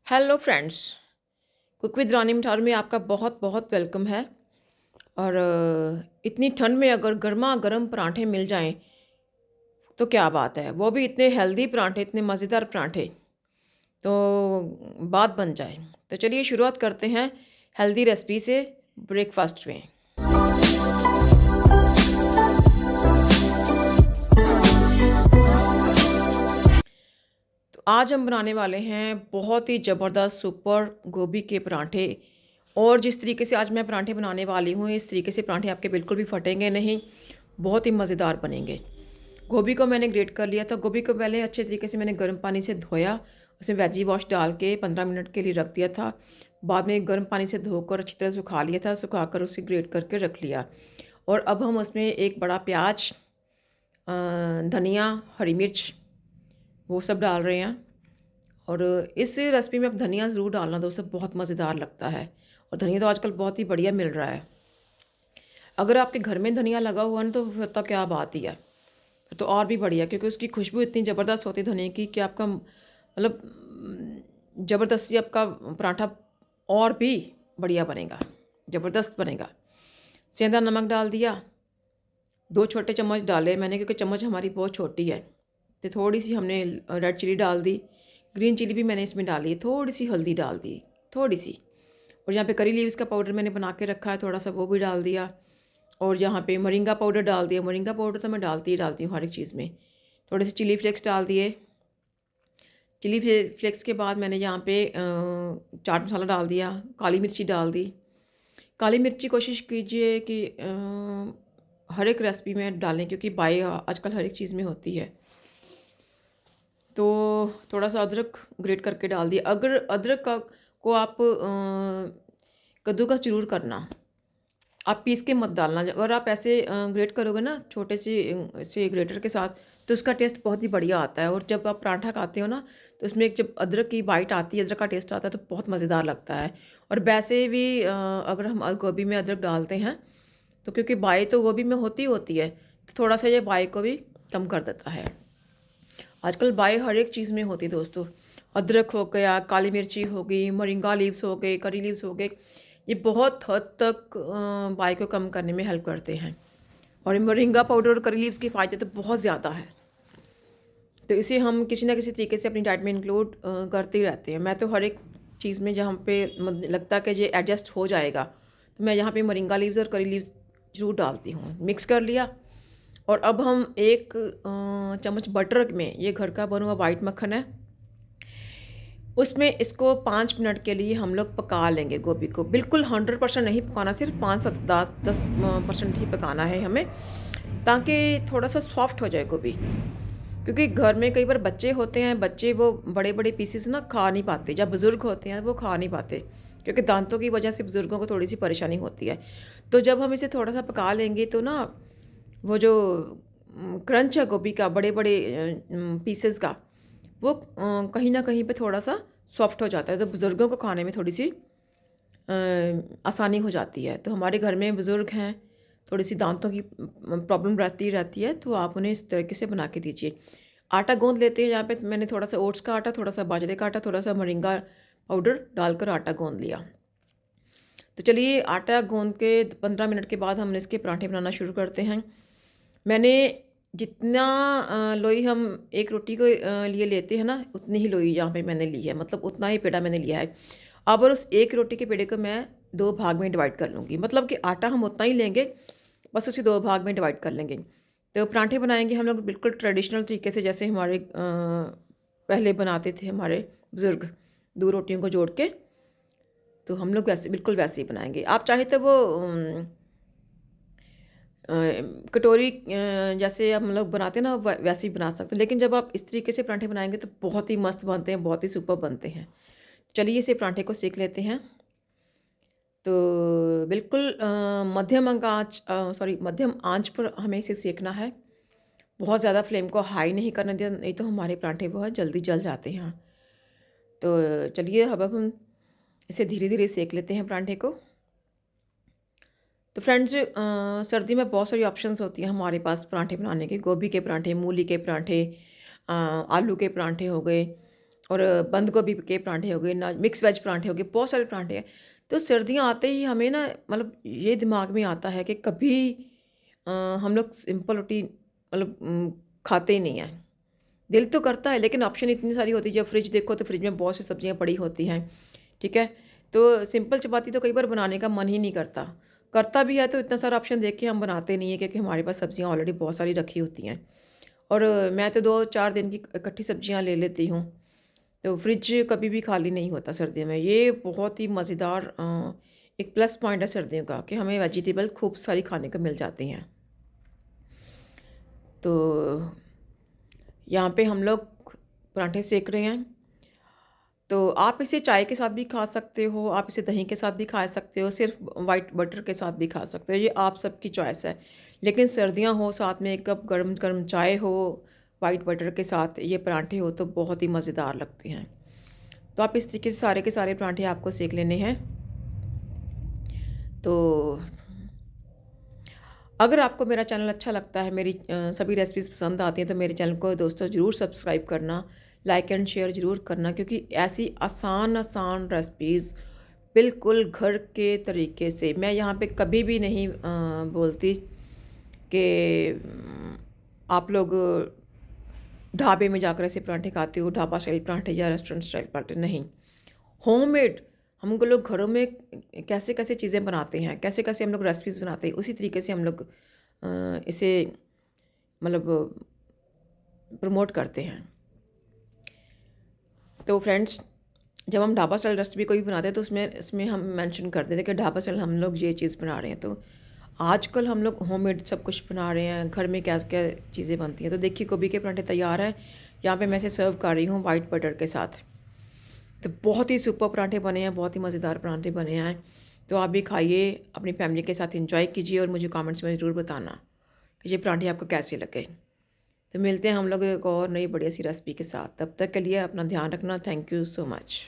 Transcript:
Hello friends. Cook with रानी मिठार में आपका बहुत बहुत वेलकम है। और इतनी ठंड में अगर गर्मा गर्म पराठे मिल जाएं तो क्या बात है, वो भी इतने हेल्दी पराठे, इतने मज़ेदार पराठे, तो बात बन जाए। तो चलिए शुरुआत करते हैं हेल्दी रेसिपी से ब्रेकफास्ट में। तो आज हम बनाने वाले हैं बहुत ही ज़बरदस्त सुपर गोभी के पराठे। और जिस तरीके से आज मैं पराठे बनाने वाली हूँ, इस तरीके से पराठे आपके बिल्कुल भी फटेंगे नहीं, बहुत ही मज़ेदार बनेंगे। गोभी को मैंने ग्रेट कर लिया था। गोभी को पहले अच्छे तरीके से मैंने गर्म पानी से धोया, उसमें वेजी वॉश डाल के 15 मिनट के लिए रख दिया था। बाद में गर्म पानी से धोकर अच्छी तरह सुखा लिया था, सुखाकर उसे ग्रेट करके रख लिया। और अब हम उसमें एक बड़ा प्याज, धनिया, हरी मिर्च, वो सब डाल रहे हैं। और इस रेसिपी में आप धनिया ज़रूर डालना दोस्तों, बहुत मज़ेदार लगता है। और धनिया तो आजकल बहुत ही बढ़िया मिल रहा है। अगर आपके घर में धनिया लगा हुआ ना तो फिर तो क्या बात ही है, फिर तो और भी बढ़िया, क्योंकि उसकी खुशबू इतनी ज़बरदस्त होती है धनिया की कि आपका मतलब ज़बरदस्ती आपका पराठा और भी बढ़िया बनेगा, ज़बरदस्त बनेगा। सेंधा नमक डाल दिया, 2 छोटे चम्मच डाले मैंने, क्योंकि चम्मच हमारी बहुत छोटी है। तो थोड़ी सी हमने रेड चिली डाल दी, ग्रीन चिली भी मैंने इसमें डाली, थोड़ी सी हल्दी डाल दी, थोड़ी सी। और यहाँ पे करी लीव्स का पाउडर मैंने बना के रखा है, थोड़ा सा वो भी डाल दिया। और यहाँ पे मोरिंगा पाउडर डाल दिया। मोरिंगा पाउडर तो मैं डालती ही डालती हूँ हर एक चीज़ में। थोड़े से चिली फ्लेक्स डाल दिए। चिली फ्लेक्स के बाद मैंने यहाँ पे चाट मसाला डाल दिया, काली मिर्ची डाल दी। काली मिर्ची कोशिश कीजिए कि हर एक रेसिपी में डालें, क्योंकि बाई आजकल हर एक चीज़ में होती है। तो थोड़ा सा अदरक ग्रेट करके डाल दिया। अगर अदरक का को आप कद्दूकस ज़रूर करना, आप पीस के मत डालना। अगर आप ऐसे ग्रेट करोगे ना छोटे से ग्रेटर के साथ, तो उसका टेस्ट बहुत ही बढ़िया आता है। और जब आप पराठा खाते हो ना, तो उसमें एक जब अदरक की बाइट आती है, अदरक का टेस्ट आता है, तो बहुत मज़ेदार लगता है। और वैसे भी अगर हम गोभी में अदरक डालते हैं तो क्योंकि बाई तो गोभी में होती है, तो थोड़ा सा ये बाई को भी कम कर देता है। आजकल बाई हर एक चीज़ में होती है दोस्तों। अदरक हो गया, काली मिर्ची हो गई, मोरिंगा लीव्स हो गए, करी लीव्स हो गए, ये बहुत हद तक बाई को कम करने में हेल्प करते हैं। और ये मोरिंगा पाउडर और करी लीव्स के फ़ायदे तो बहुत ज़्यादा है। तो इसे हम किसी ना किसी तरीके से अपनी डाइट में इंक्लूड करते ही रहते हैं। मैं तो हर एक चीज़ में जहाँ पे लगता है कि ये एडजस्ट हो जाएगा, तो मैं यहाँ पे मोरिंगा लीव्स और करी लीव्स ज़रूर डालती हूँ। मिक्स कर लिया। और अब हम एक चम्मच बटर में, ये घर का बना हुआ वाइट मक्खन है, उसमें इसको 5 मिनट के लिए हम लोग पका लेंगे। गोभी को बिल्कुल 100% नहीं पकाना, सिर्फ 5 से 10% ही पकाना है हमें, ताकि थोड़ा सा सॉफ्ट हो जाए गोभी। क्योंकि घर में कई बार बच्चे होते हैं, बच्चे वो बड़े बड़े पीसेस ना खा नहीं पाते, जब बुज़ुर्ग होते हैं वो खा नहीं पाते, क्योंकि दांतों की वजह से बुज़ुर्गों को थोड़ी सी परेशानी होती है। तो जब हम इसे थोड़ा सा पका लेंगे तो ना, वो जो क्रंच है गोभी का, बड़े बड़े पीसेस का, वो कहीं ना कहीं पे थोड़ा सा सॉफ्ट हो जाता है, तो बुज़ुर्गों को खाने में थोड़ी सी आसानी हो जाती है। तो हमारे घर में बुज़ुर्ग हैं, थोड़ी सी दांतों की प्रॉब्लम रहती है, तो आप उन्हें इस तरीके से बना के दीजिए। आटा गूँध लेते हैं। यहाँ पे मैंने थोड़ा सा ओट्स का आटा, थोड़ा सा बाजरे का आटा, थोड़ा सा मोरिंगा पाउडर डालकर आटा गूँध लिया। तो चलिए आटा गूँध के 15 मिनट के बाद हम इसके पराठे बनाना शुरू करते हैं। मैंने जितना लोई हम एक रोटी को लिए लेते हैं ना, उतनी ही लोई यहाँ पे मैंने ली है, मतलब उतना ही पेड़ा मैंने लिया है। अब और उस एक रोटी के पेड़े को मैं 2 भाग में डिवाइड कर लूँगी, मतलब कि आटा हम उतना ही लेंगे, बस उसे 2 भाग में डिवाइड कर लेंगे। तो पराठे बनाएंगे हम लोग बिल्कुल ट्रेडिशनल तरीके से, जैसे हमारे पहले बनाते थे हमारे बुज़ुर्ग, 2 रोटियों को जोड़ के। तो हम लोग वैसे बिल्कुल वैसे ही बनाएंगे। आप चाहे तो वो अ, कटोरी जैसे हम लोग बनाते हैं ना, वैसे ही बना सकते हैं, लेकिन जब आप इस तरीके से पराठे बनाएंगे तो बहुत ही मस्त बनते हैं, बहुत ही सुपर बनते हैं। चलिए इसे पराठे को सेक लेते हैं। तो बिल्कुल मध्यम आंच पर हमें इसे सेकना है। बहुत ज़्यादा फ्लेम को हाई नहीं करना दिया, नहीं तो हमारे पराठे बहुत जल्दी जल जाते हैं। तो चलिए अब हम इसे धीरे धीरे सेक लेते हैं पराठे को। तो फ्रेंड्स, सर्दी में बहुत सारी ऑप्शंस होती हैं हमारे पास पराठे बनाने के। गोभी के पराठे, मूली के पराठे, आलू के पराठे हो गए, और बंद गोभी के पराठे हो गए, ना मिक्स वेज पराठे हो गए, बहुत सारे पराठे हैं। तो सर्दियाँ आते ही हमें ना मतलब ये दिमाग में आता है कि कभी अ, हम लोग सिंपल रोटी मतलब खाते ही नहीं हैं। दिल तो करता है लेकिन ऑप्शन इतनी सारी होती है, जब फ्रिज देखो तो फ्रिज में बहुत सी सब्जियां पड़ी होती हैं, ठीक है। तो सिंपल चपाती तो कई बार बनाने का मन ही नहीं करता, करता भी है तो इतना सारा ऑप्शन देख के हम बनाते नहीं है, क्योंकि हमारे पास सब्जियां ऑलरेडी बहुत सारी रखी होती हैं। और मैं तो 2-4 दिन की इकट्ठी सब्जियां ले लेती हूँ, तो फ्रिज कभी भी खाली नहीं होता सर्दियों में। ये बहुत ही मज़ेदार एक प्लस पॉइंट है सर्दियों का, कि हमें वेजिटेबल खूब सारी खाने को मिल जाती हैं। तो यहाँ पे हम लोग पराठे सेक रहे हैं। तो आप इसे चाय के साथ भी खा सकते हो, आप इसे दही के साथ भी खा सकते हो, सिर्फ़ व्हाइट बटर के साथ भी खा सकते हो, ये आप सबकी चॉइस है। लेकिन सर्दियाँ हो, साथ में 1 कप गरम-गरम चाय हो, व्हाइट बटर के साथ ये पराठे हो तो बहुत ही मज़ेदार लगते हैं। तो आप इस तरीके से सारे के सारे पराठे आपको सेक लेने हैं। तो अगर आपको मेरा चैनल अच्छा लगता है, मेरी सभी रेसिपीज़ पसंद आती हैं, तो मेरे चैनल को दोस्तों ज़रूर सब्सक्राइब करना, लाइक एंड शेयर ज़रूर करना, क्योंकि ऐसी आसान आसान रेसिपीज़ बिल्कुल घर के तरीके से मैं यहाँ पे कभी भी नहीं बोलती कि आप लोग ढाबे में जाकर ऐसे पराठे खाते हो, ढाबा स्टाइल पराठे या रेस्टोरेंट स्टाइल पराठे, नहीं। होममेड हम लोग घरों में कैसे-कैसे चीज़ें बनाते हैं, कैसे-कैसे हम लोग रेसिपीज़ बनाते हैं, उसी तरीके से हम लोग इसे मतलब प्रमोट करते हैं। तो फ्रेंड्स, जब हम ढाबा स्टाइल रेसिपी कोई भी बनाते हैं तो उसमें इसमें हम मेंशन कर देते हैं कि ढाबा स्टाइल हम लोग ये चीज़ बना रहे हैं। तो आजकल हम लोग होममेड सब कुछ बना रहे हैं, घर में क्या-क्या चीज़ें बनती हैं। तो देखिए, गोभी के पराठे तैयार हैं। यहाँ पे मैं इसे सर्व कर रही हूँ व्हाइट बटर के साथ। तो बहुत ही सुपर पराठे बने हैं, बहुत ही मज़ेदार पराठे बने हैं। तो आप भी खाइए, अपनी फैमिली के साथ एंजॉय कीजिए और मुझे कमेंट्स में ज़रूर बताना कि ये पराठे आपको कैसे लगे। तो मिलते हैं हम लोग एक और नई बढ़िया सी रेसिपी के साथ। तब तक के लिए अपना ध्यान रखना। Thank you so much.